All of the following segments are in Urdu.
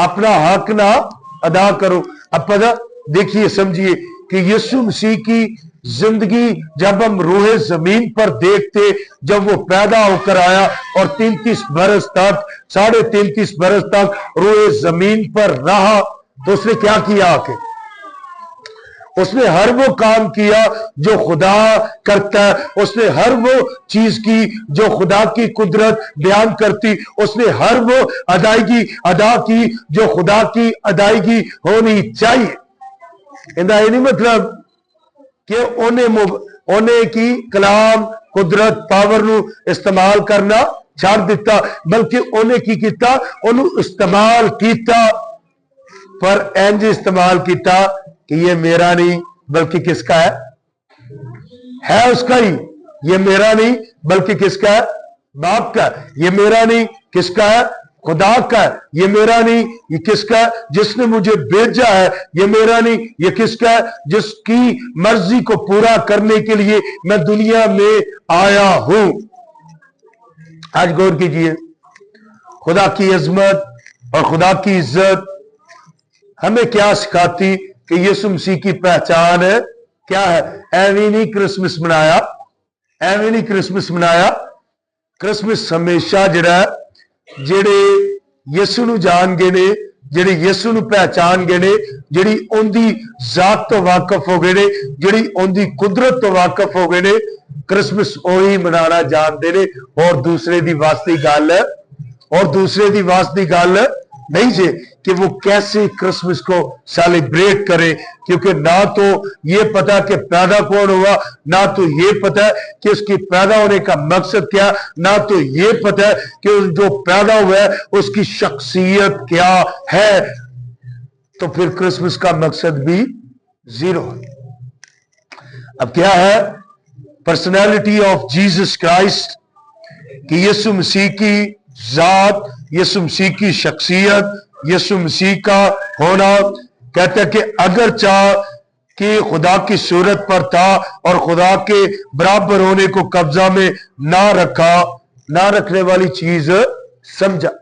اپنا حق نہ ادا کرو. اب پتہ دیکھیے سمجھیے کہ یسوع مسیح کی زندگی جب ہم روح زمین پر دیکھتے، جب وہ پیدا ہو کر آیا اور 33 برس تک 33.5 برس تک روح زمین پر رہا، تو اس نے کیا کیا؟ کہ اس نے ہر وہ کام کیا جو خدا کرتا ہے، اس نے ہر وہ چیز کی جو خدا کی قدرت بیان کرتی، اس نے ہر وہ ادائیگی ادا کی جو خدا کی ادائیگی ہونی چاہیے. اندہ یہ نہیں مطلب کہ انہیں کی کلام قدرت پاور نو استعمال کرنا چھاڑ دیتا، بلکہ انہیں کی کیتا، انہوں استعمال کیتا، پر اینج استعمال کیتا کہ یہ میرا نہیں بلکہ کس کا ہے اس کا ہی. یہ میرا نہیں بلکہ کس کا ہے؟ باپ کا. یہ میرا نہیں کس کا ہے؟ خدا کا ہے. یہ میرا نہیں یہ کس کا ہے؟ جس نے مجھے بھیجا ہے. یہ میرا نہیں یہ کس کا ہے؟ جس کی مرضی کو پورا کرنے کے لیے میں دنیا میں آیا ہوں. آج غور کیجئے، خدا کی عظمت اور خدا کی عزت ہمیں کیا سکھاتی کہ یسوع مسیح کی پہچان کیا ہے. ایویں نہیں کرسمس منایا، ایویں نہیں کرسمس منایا. کرسمس ہمیشہ جڑا جڑے یسوع نو جان گئے نے، جڑے یسوع نو پہچان گئے نے، جڑی ان دی ذات تو واقف ہو گئے نے، جڑی ان دی قدرت تو واقف ہو گئے نے، کرسمس وہی منانا جانتے نے. اور دوسرے دی واسطی گل نہیں جے کہ وہ کیسے کرسمس کو سیلیبریٹ کرے، کیونکہ نہ تو یہ پتا کہ پیدا کون ہوا، نہ تو یہ پتا کہ اس کی پیدا ہونے کا مقصد کیا، نہ تو یہ پتا کہ جو پیدا ہوا ہے اس کی شخصیت کیا ہے. تو پھر کرسمس کا مقصد بھی زیرو. اب کیا ہے؟ پرسنالٹی آف جیسس کرائسٹ، کہ یسوع مسیح کی ذات، یسوع مسیح کی شخصیت، یسوع مسیح کا ہونا. کہتا ہے کہ اگر چاہ کہ خدا کی صورت پر تھا اور خدا کے برابر ہونے کو قبضہ میں نہ رکھا، نہ رکھنے والی چیز سمجھا،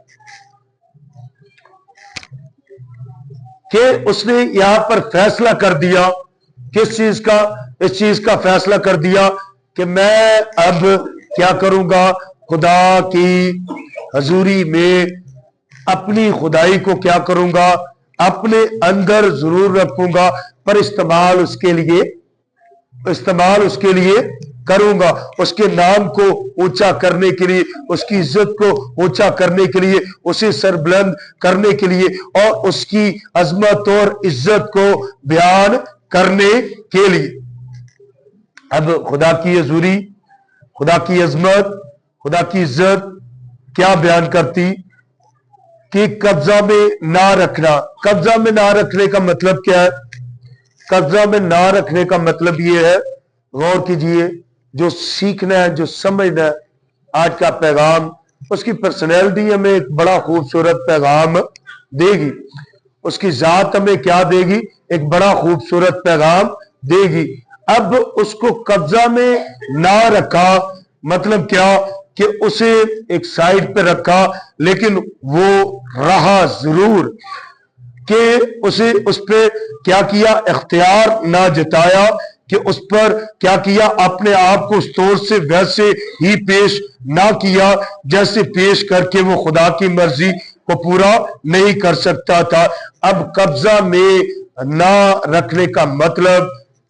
کہ اس نے یہاں پر فیصلہ کر دیا. کس چیز کا؟ اس چیز کا فیصلہ کر دیا کہ میں اب کیا کروں گا؟ خدا کی حضوری میں اپنی خدائی کو کیا کروں گا؟ اپنے اندر ضرور رکھوں گا، پر استعمال اس کے لیے کروں گا، اس کے نام کو اونچا کرنے کے لیے، اس کی عزت کو اونچا کرنے کے لیے، اسے سربلند کرنے کے لیے، اور اس کی عظمت اور عزت کو بیان کرنے کے لیے. اب خدا کی حضوری، خدا کی عظمت، خدا کی عزت کیا بیان کرتی؟ کہ قبضہ میں نہ رکھنا. قبضہ میں نہ رکھنے کا مطلب کیا ہے؟ قبضہ میں نہ رکھنے کا مطلب یہ ہے، غور کیجئے، جو سیکھنا ہے، جو سمجھنا ہے آج کا پیغام، اس کی پرسنالٹی ہمیں ایک بڑا خوبصورت پیغام دے گی. اس کی ذات ہمیں کیا دے گی؟ ایک بڑا خوبصورت پیغام دے گی. اب اس کو قبضہ میں نہ رکھا مطلب کیا؟ کہ اسے ایک سائیڈ پہ رکھا، لیکن وہ رہا ضرور. کہ اسے اس پہ کیا کیا؟ اختیار نہ جتایا. کہ اس پر کیا کیا؟ اپنے آپ کو اس طور سے ویسے ہی پیش نہ کیا جیسے پیش کر کے وہ خدا کی مرضی کو پورا نہیں کر سکتا تھا. اب قبضہ میں نہ رکھنے کا مطلب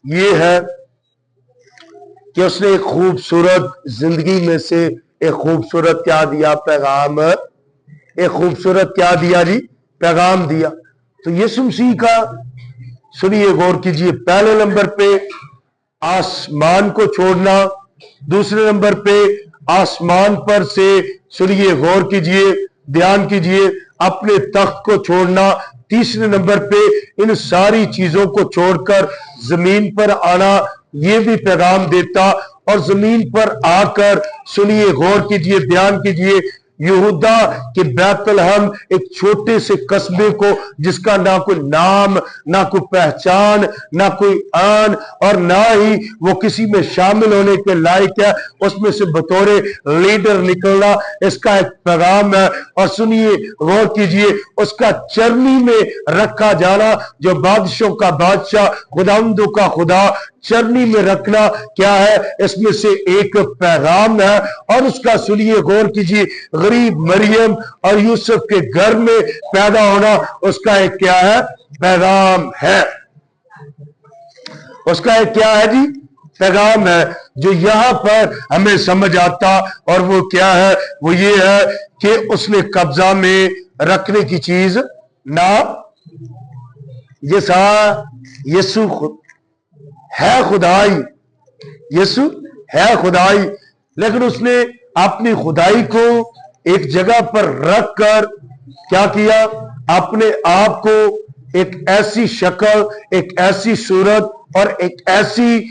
یہ ہے کہ اس نے ایک خوبصورت زندگی میں سے ایک خوبصورت کیا دیا؟ پیغام. ایک خوبصورت کیا دیا جی؟ پیغام دیا. تو یسوع مسیح کا سنیے، غور کیجئے، پہلے نمبر پہ آسمان کو چھوڑنا، دوسرے نمبر پہ آسمان پر سے، سنیے غور کیجئے، دھیان کیجئے، اپنے تخت کو چھوڑنا، تیسرے نمبر پہ ان ساری چیزوں کو چھوڑ کر زمین پر آنا، یہ بھی پیغام دیتا. اور زمین پر آ کر سنیے، غور کیجئے، دھیان کیجئے، یہودا کے بیت الحم ایک چھوٹے سے قصبے کو جس کا نہ کوئی نام، نہ کوئی پہچان، نہ کوئی آن، اور نہ ہی وہ کسی میں شامل ہونے کے لائق ہے، اس میں سے بطور لیڈر نکلنا اس کا ایک پیغام ہے۔ اور سنیے، غور کیجئے، اس کا چرنی میں رکھا جانا، جو بادشاہوں کا بادشاہ، خداوندوں کا خدا، چرنی میں رکھنا کیا ہے؟ اس میں سے ایک پیغام ہے۔ اور اس کا سنیے، غور کیجئے، غریب مریم اور یوسف کے گھر میں پیدا ہونا اس کا ایک کیا ہے؟ پیغام ہے۔ اس کا ایک کیا ہے جی؟ پیغام ہے، جو یہاں پر ہمیں سمجھ آتا، اور وہ کیا ہے؟ وہ یہ ہے کہ اس نے قبضہ میں رکھنے کی چیز نہ، یسوع ہے خدائی، یسوع ہے خدائی، لیکن اس نے اپنی خدائی کو ایک جگہ پر رکھ کر کیا کیا؟ اپنے آپ کو ایک ایسی شکل، ایک ایسی صورت اور ایک ایسی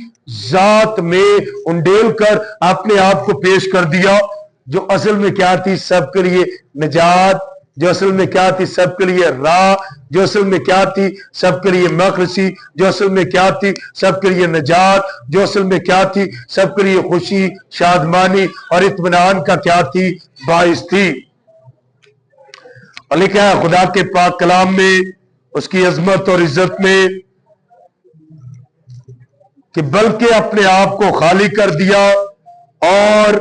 ذات میں انڈیل کر اپنے آپ کو پیش کر دیا، جو اصل میں کیا تھی؟ سب کے لیے نجات، جو اصل میں کیا تھی؟ سب کے لیے راہ، جو اصل میں کیا تھی؟ سب کے لیے مخلصی، جو اصل میں کیا تھی؟ سب کے لیے نجات، جو اصل میں کیا تھی؟ سب کے لیے خوشی، شادمانی اور اطمینان کا کیا تھی؟ باعث تھی۔ اور لکھا ہے خدا کے پاک کلام میں، اس کی عظمت اور عزت میں، کہ بلکہ اپنے آپ کو خالی کر دیا اور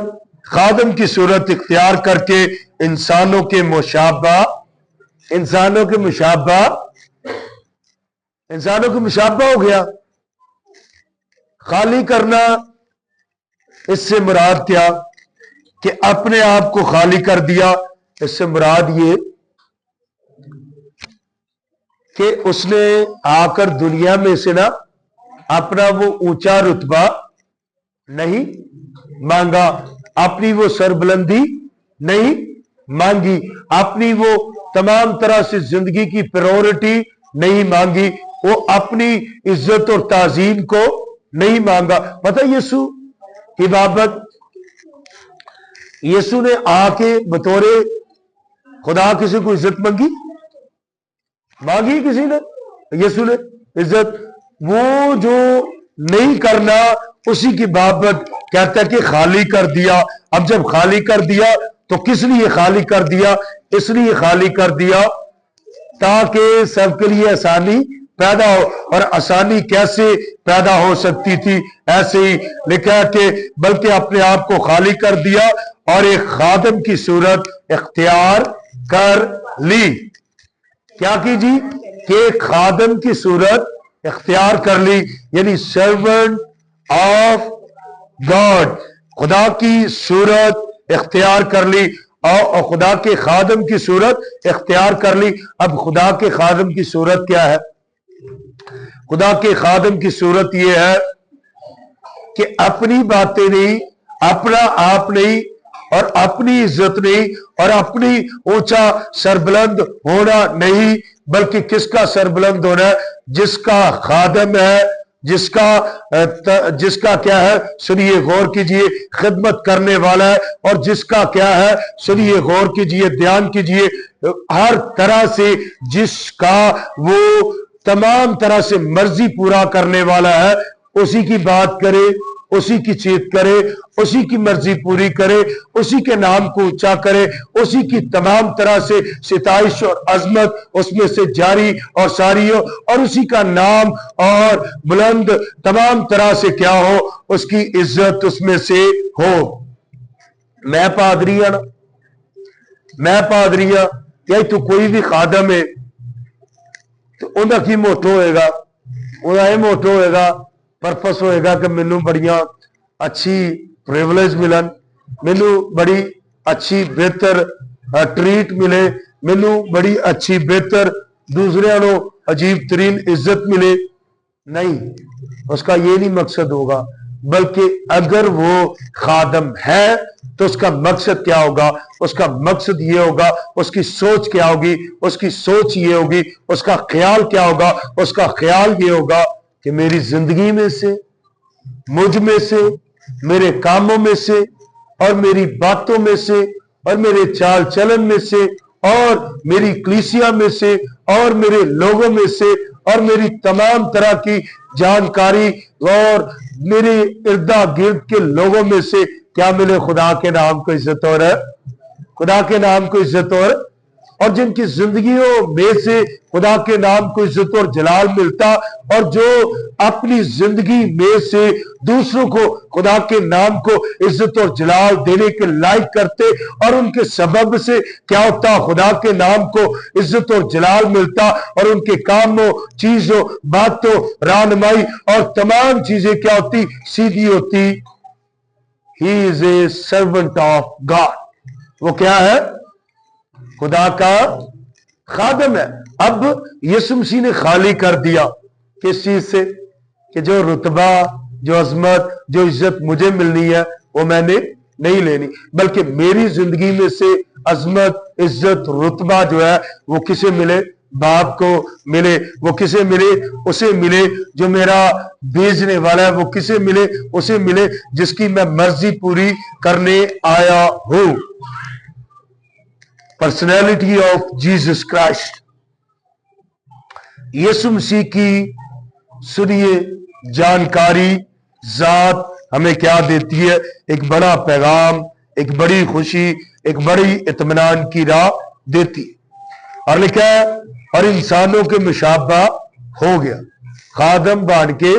خادم کی صورت اختیار کر کے انسانوں کے مشابہ ہو گیا۔ خالی کرنا، اس سے مراد کیا؟ کہ اپنے آپ کو خالی کر دیا۔ اس سے مراد یہ کہ اس نے آ کر دنیا میں سے نا اپنا وہ اونچا رتبہ نہیں مانگا، اپنی وہ سربلندی نہیں مانگی، اپنی وہ تمام طرح سے زندگی کی پریورٹی نہیں مانگی، وہ اپنی عزت اور تعظیم کو نہیں مانگا۔ پتہ یسوع کی بابت، یسوع نے آ کے بطور خدا کسی کو عزت مانگی کسی نے؟ یسوع نے عزت، وہ جو نہیں کرنا اسی کی بابت کہتا ہے کہ خالی کر دیا۔ اب جب خالی کر دیا تو کس لیے خالی کر دیا؟ اس لیے خالی کر دیا تاکہ سب کے لیے آسانی پیدا ہو۔ اور آسانی کیسے پیدا ہو سکتی تھی؟ ایسے ہی لکھا ہے کہ بلکہ اپنے آپ کو خالی کر دیا اور ایک خادم کی صورت اختیار کر لی۔ کیا کی جی؟ کہ ایک خادم کی صورت اختیار کر لی، یعنی سرونٹ آف گاڈ، خدا کی صورت اختیار کر لی، اور خدا کے خادم کی صورت اختیار کر لی۔ اب خدا کے خادم کی صورت کیا ہے؟ خدا کے خادم کی صورت یہ ہے کہ اپنی باتیں نہیں، اپنا آپ نہیں، اور اپنی عزت نہیں، اور اپنی اونچا سربلند ہونا نہیں، بلکہ کس کا سربلند ہونا ہے؟ جس کا خادم ہے، جس کا کیا ہے؟ سنیے، غور کیجئے، خدمت کرنے والا ہے، اور جس کا کیا ہے؟ سنیے، غور کیجئے، دھیان کیجئے، ہر طرح سے جس کا وہ تمام طرح سے مرضی پورا کرنے والا ہے، اسی کی بات کرے، اسی کی چیت کرے، اسی کی مرضی پوری کرے، اسی کے نام کو اونچا کرے، اسی کی تمام طرح سے ستائش اور عظمت اس میں سے جاری اور ساری ہو، اور اسی کا نام اور بلند تمام طرح سے کیا ہو؟ اس کی عزت اس میں سے ہو۔ میں پادری ہاں، میں پادری ہاں، یا تو کوئی بھی خادم ہے تو انہاں کی موٹو ہوئے گا، انہاں یہ موٹو ہوئے گا، پرپس ہوئے گا کہ مینوں بڑیاں اچھی پریولیج ملن، مینوں بڑی اچھی بہتر ٹریٹ ملے، مینوں بڑی اچھی بہتر دوسرے نو عجیب ترین عزت ملے۔ نہیں، اس کا یہ نہیں مقصد ہوگا، بلکہ اگر وہ خادم ہے تو اس کا مقصد کیا ہوگا؟ اس کا مقصد یہ ہوگا، اس کی سوچ کیا ہوگی؟ اس کی سوچ یہ ہوگی، اس کا خیال کیا ہوگا؟ اس کا خیال یہ ہوگا کہ میری زندگی میں سے، مجھ میں سے، میرے کاموں میں سے اور میری باتوں میں سے اور میرے چال چلن میں سے اور میری کلیسیا میں سے اور میرے لوگوں میں سے اور میری تمام طرح کی جانکاری اور میرے اردا گرد کے لوگوں میں سے کیا ملے؟ خدا کے نام کو عزت اور خدا کے نام کو عزت اور جن کی زندگیوں میں سے خدا کے نام کو عزت اور جلال ملتا، اور جو اپنی زندگی میں سے دوسروں کو خدا کے نام کو عزت اور جلال دینے کے لائق کرتے، اور ان کے سبب سے کیا ہوتا؟ خدا کے نام کو عزت اور جلال ملتا، اور ان کے کاموں، چیزوں، باتوں، رہنمائی اور تمام چیزیں کیا ہوتی؟ سیدھی ہوتی۔ He is a servant of God. وہ کیا ہے؟ خدا کا خادم ہے۔ اب یسوع مسیح نے خالی کر دیا کس چیز سے؟ کہ جو رتبہ، جو عظمت، جو عزت مجھے ملنی ہے وہ میں نے نہیں لینی، بلکہ میری زندگی میں سے عظمت، عزت، رتبہ جو ہے وہ کسے ملے؟ باپ کو ملے۔ وہ کسے ملے؟ اسے ملے جو میرا بھیجنے والا ہے۔ وہ کسے ملے؟ اسے ملے جس کی میں مرضی پوری کرنے آیا ہوں۔ پرسنالٹی آف جیسس کرائسٹ، یسوع مسیح کی سنیے جانکاری، ذات ہمیں کیا دیتی ہے؟ ایک بڑا پیغام، ایک بڑی خوشی، ایک بڑی اطمینان کی راہ دیتی۔ اور لکھا ہے اور انسانوں کے مشابہ ہو گیا، خادم بن کے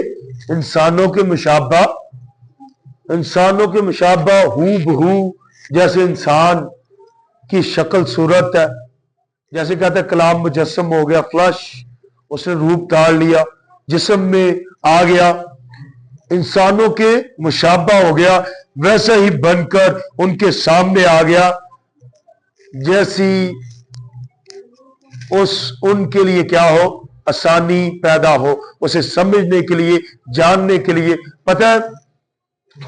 انسانوں کے مشابہ، انسانوں کے مشابہ ہو بہو، جیسے انسان کی شکل صورت ہے، جیسے کہتے ہیں کلام مجسم ہو گیا، فلش، اس نے روپ دھار لیا، جسم میں آ گیا، انسانوں کے مشابہ ہو گیا، ویسا ہی بن کر ان کے سامنے آ گیا، جیسی ان کے لیے کیا ہو؟ آسانی پیدا ہو، اسے سمجھنے کے لیے، جاننے کے لیے۔ پتہ ہے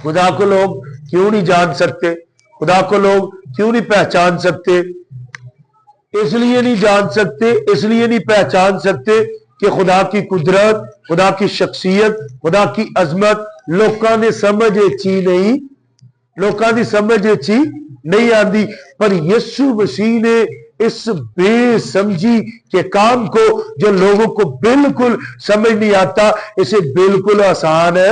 خدا کو لوگ کیوں نہیں جان سکتے؟ خدا کو لوگ کیوں نہیں پہچان سکتے؟ اس لیے نہیں جان سکتے، اس لیے نہیں پہچان سکتے کہ خدا کی قدرت، خدا کی شخصیت، خدا کی عظمت لوکاں نے سمجھ اچھی نہیں، لوکاں دی سمجھ اچھی نہیں آندی، پر یسوع مسیح نے اس بے سمجھی کے کام کو جو لوگوں کو بالکل سمجھ نہیں آتا، اسے بالکل آسان ہے،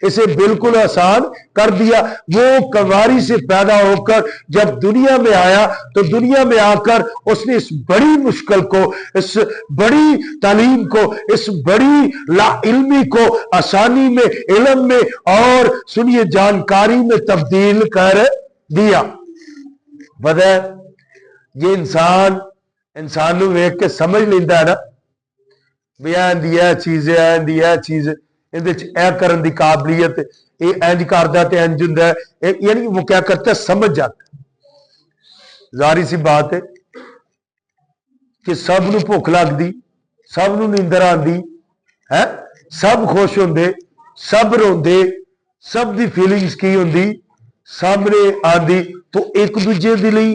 اسے بالکل آسان کر دیا۔ وہ کنواری سے پیدا ہو کر جب دنیا میں آیا تو دنیا میں آ کر اس نے اس بڑی مشکل کو، اس بڑی تعلیم کو، اس بڑی لا علمی کو آسانی میں، علم میں اور سنیے جانکاری میں تبدیل کر دیا۔ پتہ ہے یہ انسان نو ویکھ کے سمجھ لیندا ہے نا بھی اندی ہے چیز ہے، اندی ہے چیز، اندے وچ اے کرن دی قابلیت، اے انج کردا تے انج ہوندا ہے، یعنی وہ کیا کرتا ہے؟ سمجھ جاتا ہے۔ ظاہر سی بات ہے کہ سب نو بھوک لگدی، سب نو نیندر آندی ہے، سب خوش ہوندے، سب روندے، سب دی فیلنگز کی ہوندی سامنے آندی، تو ایک دوجے دے لئی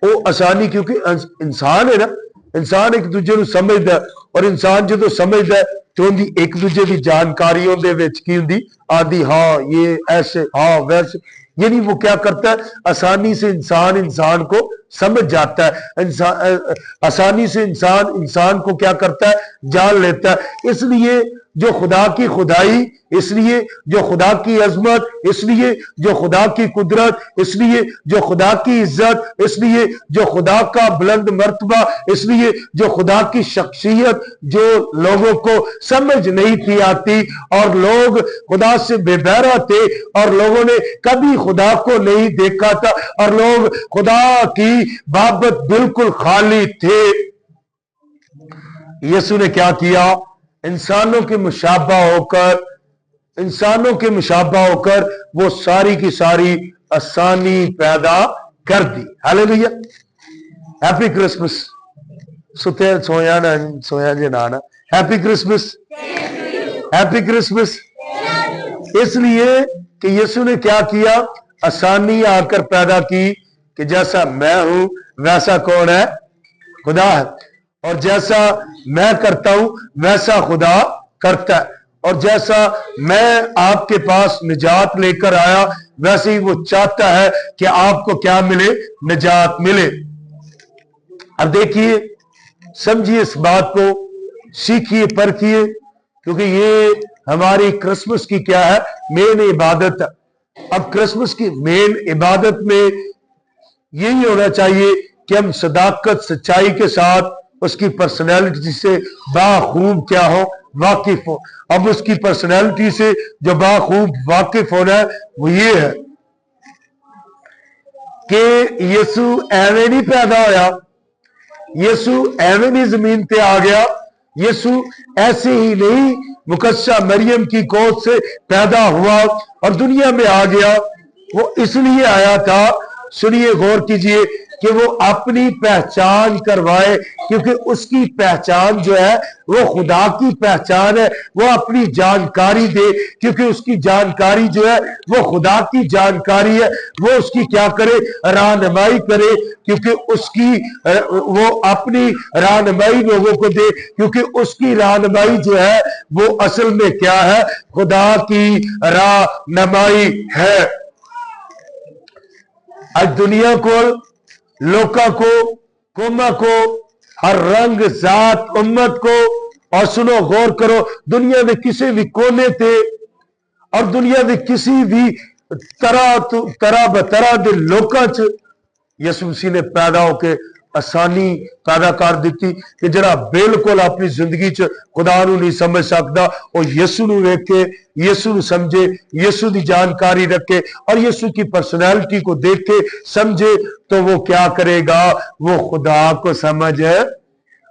وہ آسانی، کیونکہ انسان ہے نا، انسان ایک دوجے نو سمجھدا ہے، اور انسان جدو سمجھدا ہے تو ان دی ایک دوجے دی جانکاری ان دے وچ کی ہوندی آدھی، ہاں یہ ایسے، ہاں ویسے، یعنی وہ کیا کرتا ہے؟ آسانی سے انسان کو سمجھ جاتا ہے، آسانی سے انسان کو کیا کرتا ہے؟ جان لیتا ہے۔ اس لیے جو خدا کی خدائی، اس لیے جو خدا کی عظمت، اس لیے جو خدا کی قدرت، اس لیے جو خدا کی عزت، اس لیے جو خدا کا بلند مرتبہ، اس لیے جو خدا کی شخصیت جو لوگوں کو سمجھ نہیں تھی آتی، اور لوگ خدا سے بے بہرا تھے، اور لوگوں نے کبھی خدا کو نہیں دیکھا تھا، اور لوگ خدا کی بابت بالکل خالی تھے۔ یسوع نے کیا کیا؟ انسانوں کے مشابہ ہو کر وہ ساری کی ساری آسانی پیدا کر دی۔ ہاللیلویا، ہیپی کرسمس۔ سویا جی نانا، ہیپی کرسمس، ہیپی کرسمس۔ اس لیے کہ یسوع نے کیا کیا؟ آسانی آ کر پیدا کی کہ جیسا میں ہوں ویسا کون ہے؟ خدا ہے، اور جیسا میں کرتا ہوں ویسا خدا کرتا ہے۔ اور جیسا میں آپ کے پاس نجات لے کر آیا ویسے ہی وہ چاہتا ہے کہ آپ کو کیا ملے؟ نجات ملے۔ اب دیکھیے، سمجھیے اس بات کو، سیکھیے، پرکھیے، کیونکہ یہ ہماری کرسمس کی کیا ہے؟ مین عبادت ہے۔ اب کرسمس کی مین عبادت میں یہی ہونا چاہیے کہ ہم صداقت، سچائی کے ساتھ اس کی پرسنالٹی سے باخوب کیا ہو؟ واقف ہو۔ اب اس کی پرسنالٹی سے جو باخوب واقف ہونا ہے وہ یہ ہے کہ یسوع ایویں نہیں پیدا ہویا، یسوع ایویں نہیں زمین پہ آ گیا، یسوع ایسے ہی نہیں مقدسہ مریم کی گود سے پیدا ہوا اور دنیا میں آ گیا۔ وہ اس لیے آیا تھا، سنیے، غور کیجئے، کہ وہ اپنی پہچان کروائے، کیونکہ اس کی پہچان جو ہے وہ خدا کی پہچان ہے۔ وہ اپنی جانکاری دے، کیونکہ اس کی جانکاری جو ہے وہ خدا کی جانکاری ہے۔ وہ اس کی کیا کرے؟ رہنمائی کرے، کیونکہ اس کی وہ اپنی رہنمائی لوگوں کو دے، کیونکہ اس کی رہنمائی جو ہے وہ اصل میں کیا ہے؟ خدا کی رہنمائی ہے۔ آج دنیا کو، لوکا کو، قوما کو، ہر رنگ، ذات، امت کو، اور سنو، غور کرو، دنیا میں کسی بھی کونے تھے اور دنیا میں کسی بھی طرح بطرح دے لوکاں چ یسوع مسیح نے پیدا ہو کے آسانی پیدا کر دیتی کہ جڑا بالکل اپنی زندگی چ خدا نو نہیں سمجھ سکتا، وہ یسوع نو ویکھ کے یسوع نو سمجھے، یسوع دی جانکاری رکھے اور یسوع کی پرسنالٹی کو دیکھ کے سمجھے، تو وہ کیا کرے گا؟ وہ خدا کو سمجھ،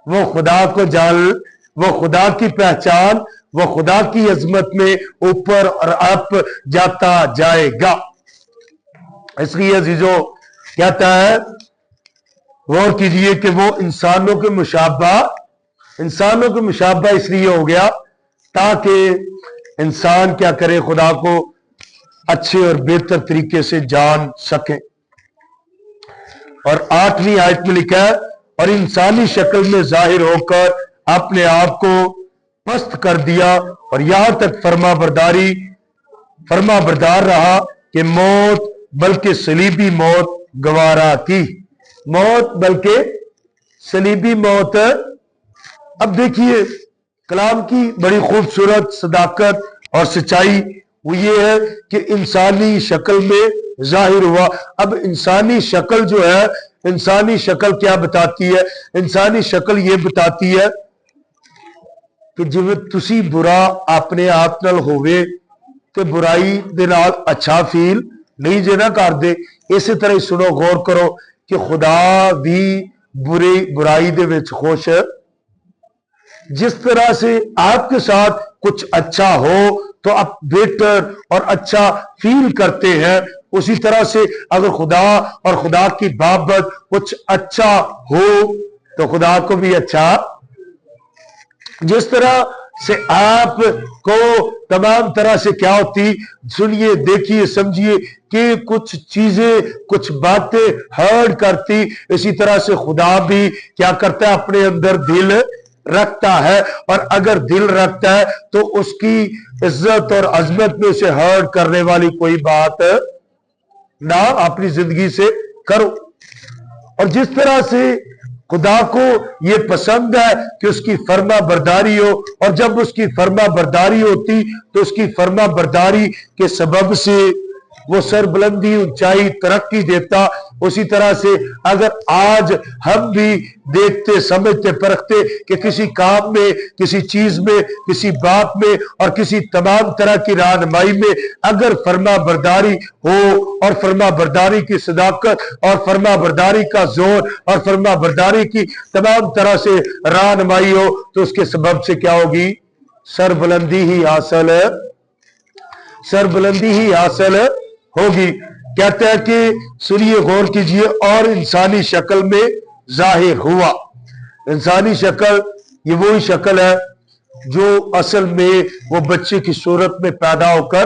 وہ خدا کو جان، وہ خدا کی پہچان، وہ خدا کی عظمت میں اوپر اور اپ جاتا جائے گا۔ اس لیے عزیزو کہتا ہے، غور کیجئے کہ وہ انسانوں کے مشابہ اس لیے ہو گیا تاکہ انسان کیا کرے؟ خدا کو اچھے اور بہتر طریقے سے جان سکے۔ اور 8ویں آیت میں لکھا ہے، اور انسانی شکل میں ظاہر ہو کر اپنے آپ کو پست کر دیا اور یہاں تک فرما بردار رہا کہ موت، بلکہ صلیبی موت گوارا کی۔ موت بلکہ صلیبی موت۔ اب دیکھیے کلام کی بڑی خوبصورت صداقت اور سچائی وہ یہ ہے کہ انسانی شکل میں ظاہر ہوا۔ اب انسانی شکل جو ہے، انسانی شکل کیا بتاتی ہے؟ انسانی شکل یہ بتاتی ہے کہ جب تسی برا اپنے آپ نال ہوئے تو برائی دے نال اچھا فیل نہیں جے نہ کر دے۔ اسی طرح سنو، غور کرو کہ خدا بھی برائی دے وچ خوش۔ جس طرح سے آپ کے ساتھ کچھ اچھا ہو تو آپ بیٹر اور اچھا فیل کرتے ہیں، اسی طرح سے اگر خدا اور خدا کی بابت کچھ اچھا ہو تو خدا کو بھی اچھا۔ جس طرح سے آپ کو تمام طرح سے کیا ہوتی، سنیے، دیکھیے، سمجھیے کہ کچھ چیزیں، کچھ باتیں ہرٹ کرتی، اسی طرح سے خدا بھی کیا کرتا ہے؟ اپنے اندر دل رکھتا ہے، اور اگر دل رکھتا ہے تو اس کی عزت اور عظمت میں سے ہرٹ کرنے والی کوئی بات نہ اپنی زندگی سے کرو۔ اور جس طرح سے خدا کو یہ پسند ہے کہ اس کی فرما برداری ہو، اور جب اس کی فرما برداری ہوتی تو اس کی فرما برداری کے سبب سے وہ سربلندی، اونچائی، ترقی دیتا، اسی طرح سے اگر آج ہم بھی دیکھتے، سمجھتے، پرکھتے کہ کسی کام میں، کسی چیز میں، کسی بات میں اور کسی تمام طرح کی رہنمائی میں اگر فرما برداری ہو اور فرما برداری کی صداقت اور فرما برداری کا زور اور فرما برداری کی تمام طرح سے رہنمائی ہو تو اس کے سبب سے کیا ہوگی؟ سربلندی ہی حاصل ہے، سربلندی ہی حاصل ہوگی۔ کہتا ہے کہ سنیے، غور کیجئے، اور انسانی شکل میں ظاہر ہوا۔ انسانی شکل یہ وہی شکل ہے جو اصل میں وہ بچے کی صورت میں پیدا ہو کر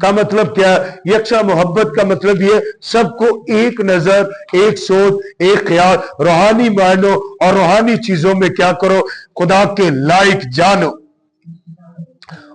کا مطلب کیا ہے؟ یکساں محبت کا مطلب یہ سب کو ایک نظر، ایک سوچ، ایک خیال، روحانی معنوں اور روحانی چیزوں میں کیا کرو؟ خدا کے لائق جانو۔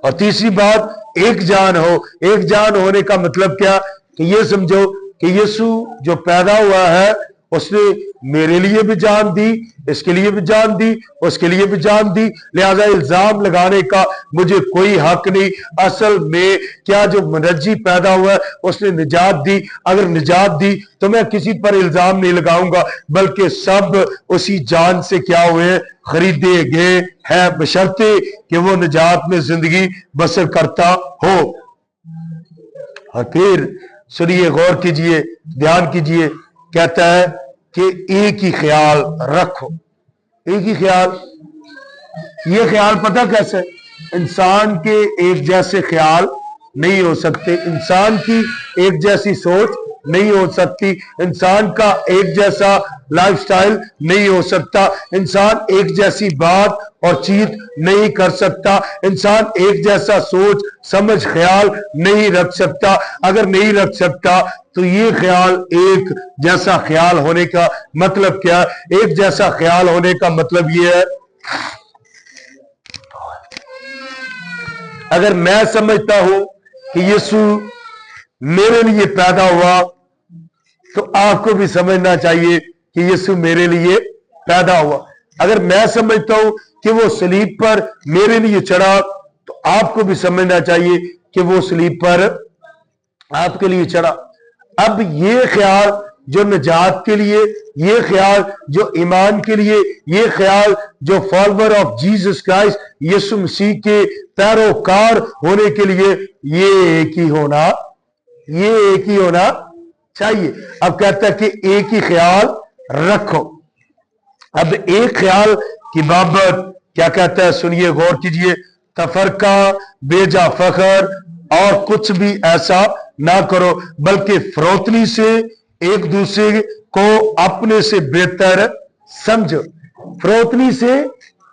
اور تیسری بات، ایک جان ہو۔ ایک جان ہونے کا مطلب کیا؟ کہ یہ سمجھو کہ یسوع جو پیدا ہوا ہے اس نے میرے لیے بھی جان دی، اس کے لیے بھی جان دی، اس کے لیے بھی جان دی، لہذا الزام لگانے کا مجھے کوئی حق نہیں۔ اصل میں کیا جو منجی پیدا ہوا ہے اس نے نجات دی، اگر نجات دی تو میں کسی پر الزام نہیں لگاؤں گا، بلکہ سب اسی جان سے کیا ہوئے؟ خریدے گئے ہیں، بشرطے کہ وہ نجات میں زندگی بسر کرتا ہو۔ اور پھر سنیے، غور کیجئے، دھیان کیجئے، کہتا ہے کہ ایک ہی خیال رکھو۔ ایک ہی خیال، یہ خیال پتہ کیسے؟ انسان کے ایک جیسے خیال نہیں ہو سکتے، انسان کی ایک جیسی سوچ نہیں ہو سکتی، انسان کا ایک جیسا لائف سٹائل نہیں ہو سکتا، انسان ایک جیسی بات اور چیز نہیں کر سکتا، انسان ایک جیسا سوچ سمجھ خیال نہیں رکھ سکتا۔ اگر نہیں رکھ سکتا تو یہ خیال ایک جیسا خیال ہونے کا مطلب کیا ہے؟ ایک جیسا خیال ہونے کا مطلب یہ ہے، اگر میں سمجھتا ہوں کہ یسوع میرے لیے پیدا ہوا تو آپ کو بھی سمجھنا چاہیے کہ یسوع میرے لیے پیدا ہوا۔ اگر میں سمجھتا ہوں کہ وہ صلیب پر میرے لیے چڑھا تو آپ کو بھی سمجھنا چاہیے کہ وہ صلیب پر آپ کے لیے چڑھا۔ اب یہ خیال جو نجات کے لیے، یہ خیال جو ایمان کے لیے، یہ خیال جو فالوور آف جیسس کرائسٹ یسوع مسیح کے پیروکار ہونے کے لیے، یہ ایک ہی ہونا چاہیے۔ اب کہتا ہے کہ ایک ہی خیال رکھو۔ اب ایک خیال کی بابت کیا کہتا ہے؟ سنیے، غور کیجئے، تفرقہ، بیجا فخر اور کچھ بھی ایسا نہ کرو، بلکہ فروتنی سے ایک دوسرے کو اپنے سے بہتر سمجھو۔ فروتنی سے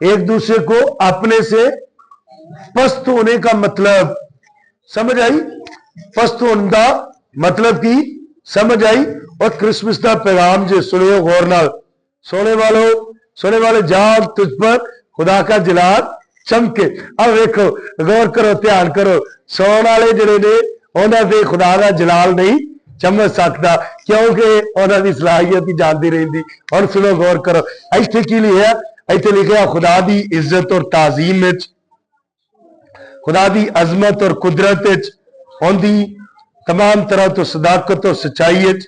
ایک دوسرے کو اپنے سے پست ہونے کا مطلب سمجھ آئی؟ پست ہونے کا مطلب کی سمجھ آئی؟ اور کرسمس کا پیغام جو سنو غور نال، سونے والے جان تجھ پر خدا کا جلال چمکے۔ اب دیکھو، غور کرو، دھیان کرو، سونے والے جڑے نے انہاں دے خدا کا جلال نہیں چمک سکتا، کیونکہ انہاں دی صلاحیت ہی جانتی رہندی۔ اور سنو، غور کرو، ایتھے کی لکھیا؟ ایتھے لکھیا خدا دی عزت اور تعظیم وچ، خدا دی عظمت اور قدرت وچ، ان دی تمام طرح تو صداقت اور سچائی وچ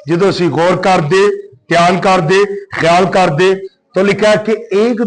جدو اسی غور کر دے، دھیان کر دے، خیال کر دے، تو لکھا ہے کہ ایک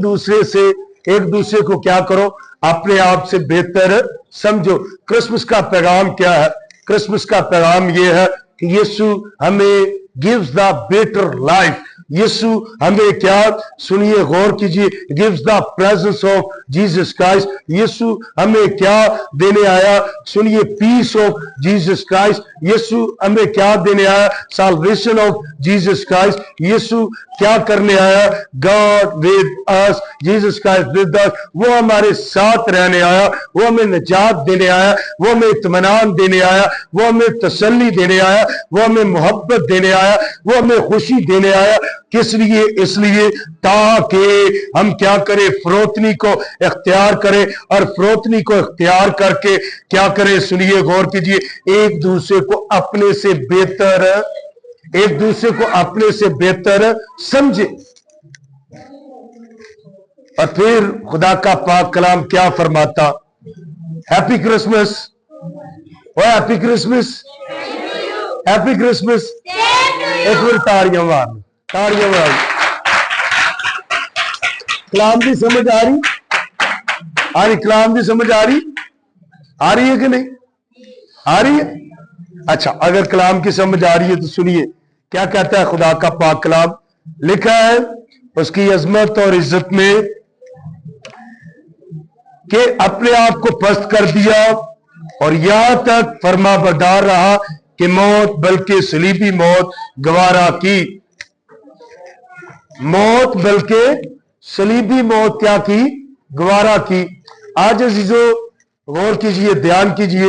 دوسرے کو کیا کرو؟ اپنے آپ سے بہتر سمجھو۔ کرسمس کا پیغام کیا ہے؟ کرسمس کا پیغام یہ ہے کہ یسوع ہمیں gives the better life۔ یسوع ہمیں کیا؟ سنیے، غور کیجئے، gives the presence of Jesus Christ۔ یسوع ہمیں کیا دینے آیا؟ سنیے، peace of Jesus Christ۔ یسوع ہمیں کیا دینے آیا؟ salvation of Jesus Christ۔ یسوع کیا کرنے آیا؟ God with us، Jesus Christ with us۔ وہ ہمارے ساتھ رہنے آیا، وہ ہمیں نجات دینے آیا، وہ ہمیں اطمینان دینے آیا، وہ ہمیں تسلی دینے آیا، وہ ہمیں محبت دینے آیا، وہ ہمیں خوشی دینے آیا۔ کس لیے؟ اس لیے تاکہ ہم کیا کریں؟ فروتنی کو اختیار کریں، اور فروتنی کو اختیار کر کے کیا کریں؟ سنیے، غور کیجئے، ایک دوسرے کو اپنے سے بہتر سمجھے۔ اور پھر خدا کا پاک کلام کیا فرماتا؟ Happy Christmas, happy Christmas, happy Christmas. ایک بار تاڑیاں مارنا، تاڑیاں مارنا۔ کلام بھی سمجھ آ رہی؟ کلام بھی سمجھ آ رہی ہے کہ نہیں آ رہی ہے؟ اچھا، اگر کلام کی سمجھ آ رہی ہے تو سنیے کیا کہتا ہے خدا کا پاک کلام۔ لکھا ہے اس کی عظمت اور عزت میں کہ اپنے آپ کو پست کر دیا اور یہاں تک فرما بردار رہا کہ موت، بلکہ صلیبی موت گوارا کی۔ موت بلکہ صلیبی موت کیا کی؟ گوارا کی۔ آج عزیزو غور کیجئے، دھیان کیجئے،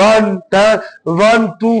1 2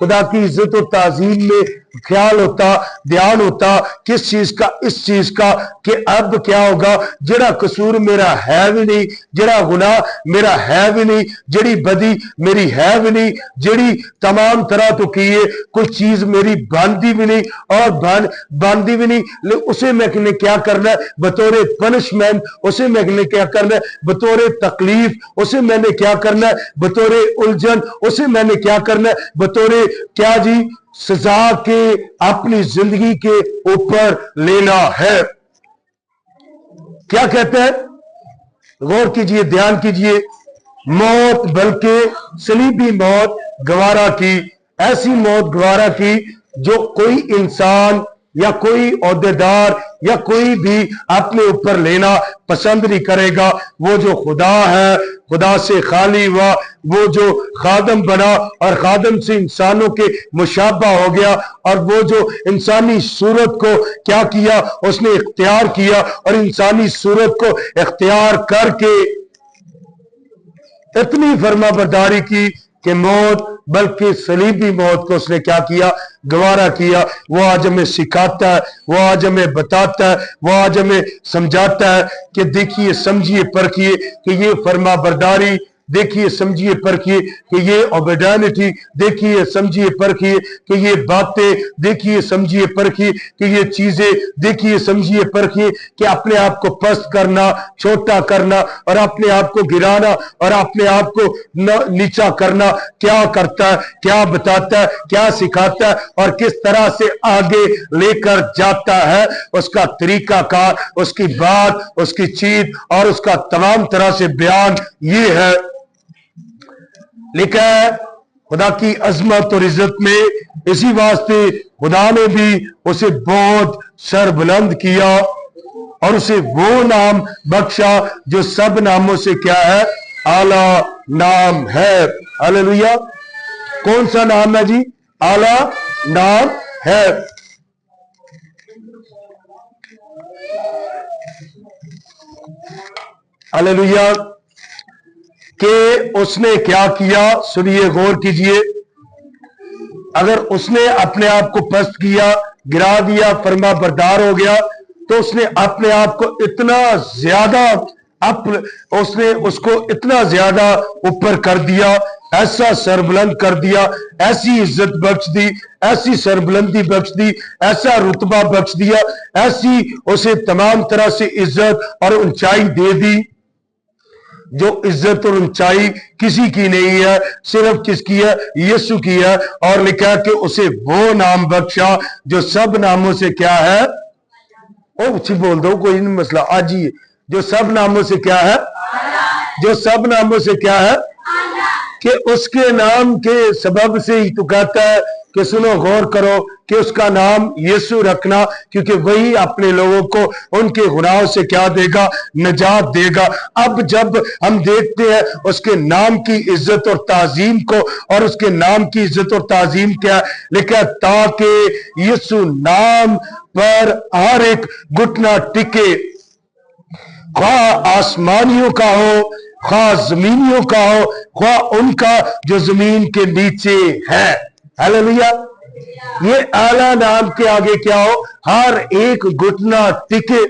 خدا کی عزت و تعظیم میں خیال ہوتا, دھیان ہوتا کس چیز کا؟ اس چیز کا کہ اب کیا ہوگا, جڑا قصور میرا ہے بھی نہیں, جڑا گناہ میرا ہے بھی نہیں, جڑی بدی میری ہے بھی نہیں, جڑی تمام طرح تو کیے کوئی چیز میری باندھی بھی نہیں اور باندھی بھی نہیں, اسے میں نے کیا کرنا ہے بطور پنشمنٹ, اسے میں نے کیا کرنا ہے بطور تکلیف, اسے میں نے کیا کرنا ہے بطور الجھن, اسے میں نے کیا کرنا ہے بطور کیا جی سزا کے اپنی زندگی کے اوپر لینا ہے. کیا کہتے ہیں؟ غور کیجئے, دھیان کیجئے. موت بلکہ صلیبی موت گوارا کی, ایسی موت گوارا کی جو کوئی انسان یا کوئی عہدیدار یا کوئی بھی اپنے اوپر لینا پسند نہیں کرے گا. وہ جو خدا ہے, خدا سے خالی ہوا, وہ جو خادم بنا اور خادم سے انسانوں کے مشابہ ہو گیا, اور وہ جو انسانی صورت کو کیا کیا, اس نے اختیار کیا, اور انسانی صورت کو اختیار کر کے اتنی فرما برداری کی کہ موت بلکہ صلیبی موت کو اس نے کیا کیا, گوارا کیا. وہ آج ہمیں سکھاتا ہے, وہ آج ہمیں بتاتا ہے, وہ آج ہمیں سمجھاتا ہے کہ دیکھیے سمجھیے پرکھیے کہ یہ فرما برداری, دیکھیے سمجھیے پرکھیے کہ یہ اوبیڈینٹی, دیکھیے سمجھیے پرکھیے کہ یہ باتیں, دیکھیے سمجھیے پرکھیے کہ یہ چیزیں, دیکھیے سمجھیے پرکھیے کہ اپنے آپ کو پست کرنا, چھوٹا کرنا اور اپنے آپ کو گرانا اور اپنے آپ کو نیچا کرنا کیا کرتا ہے, کیا بتاتا ہے, کیا سکھاتا ہے اور کس طرح سے آگے لے کر جاتا ہے. اس کا طریقہ کار, اس کی بات, اس کی چیز اور اس کا تمام طرح سے بیان یہ ہے. لکھا ہے خدا کی عظمت اور عزت میں, اسی واسطے خدا نے بھی اسے بہت سر بلند کیا اور اسے وہ نام بخشا جو سب ناموں سے کیا ہے, اعلیٰ نام ہے. ہاللیلویا. کون سا نام ہے جی؟ اعلیٰ نام ہے. ہاللیلویا. کہ اس نے کیا کیا, سنیے غور کیجئے. اگر اس نے اپنے آپ کو پست کیا, گرا دیا, فرما بردار ہو گیا, تو اس نے اپنے آپ کو اتنا زیادہ اس نے اس کو اتنا زیادہ اوپر کر دیا, ایسا سربلند کر دیا, ایسی عزت بخش دی, ایسی سربلندی بخش دی, ایسا رتبہ بخش دیا, ایسی اسے تمام طرح سے عزت اور اونچائی دے دی جو عزت اور اونچائی کسی کی نہیں ہے, صرف کس کی ہے؟ یسوع کی ہے. اور لکھا کہ اسے وہ نام بخشا جو سب ناموں سے کیا ہے, او اچھی بول دو, کوئی نہیں مسئلہ, آج ہی جو سب ناموں سے کیا ہے, جو سب ناموں سے کیا ہے, کہ اس کے نام کے سبب سے ہی تو کہتا ہے کہ سنو غور کرو کہ اس کا نام یسوع رکھنا, کیونکہ وہی اپنے لوگوں کو ان کے گناہوں سے کیا دے گا, نجات دے گا. اب جب ہم دیکھتے ہیں اس کے نام کی عزت اور تعظیم کو, اور اس کے نام کی عزت اور تعظیم کیا لکھا, تاکہ یسوع نام پر ہر ایک گھٹنا ٹکے, خواہ آسمانیوں کا ہو, خواہ زمینیوں کا ہو, خواہ ان کا جو زمین کے نیچے ہے. ہاللیلویا. یہ اعلیٰ نام کے آگے کیا ہو, ہر ایک گھٹنا ٹکے.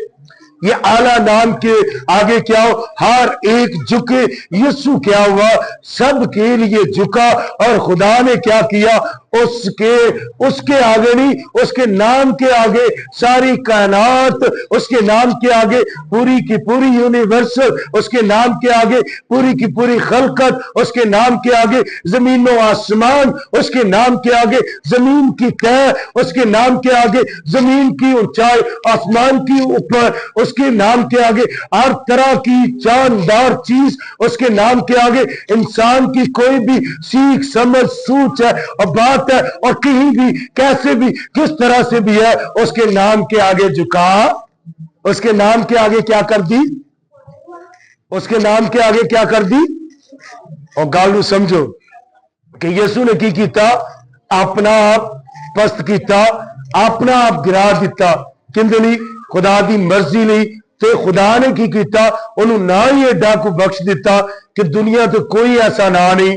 یہ اعلیٰ نام کے آگے کیا ہو, ہر ایک جھکے. یسوع کیا ہوا, سب کے لیے جھکا, اور خدا نے کیا کیا, اس کے آگے نہیں, اس کے نام کے آگے ساری کائنات, اس کے نام کے آگے پوری کی پوری یونیورسل, اس کے نام کے آگے پوری کی پوری خلقت, اس کے نام کے آگے زمین و آسمان, اس کے نام کے آگے زمین کی تہ, اس کے نام کے آگے زمین کی اونچائی, آسمان کی اوپر, اس کے نام کے آگے ہر طرح کی جاندار چیز, اس کے نام کے آگے انسان کی کوئی بھی سیکھ سمجھ سوچ ہے اور بات ہے, اور کہیں بھی کیسے بھی کس طرح سے بھی ہے, اس کے نام کے آگے جھکا, اس کے نام کے آگے کیا کر دی, اس کے نام کے آگے کیا کر دی. اور گالو سمجھو کہ یسوع نے کی کیتا, اپنا آپ پست کیتا, اپنا آپ گرا دیتا, کندلی خدا دی مرضی نہیں, تو خدا نے کی کیتا, انہوں نہ یہ ڈاکو بخش دیتا کہ دنیا تو کوئی ایسا نہ نہیں,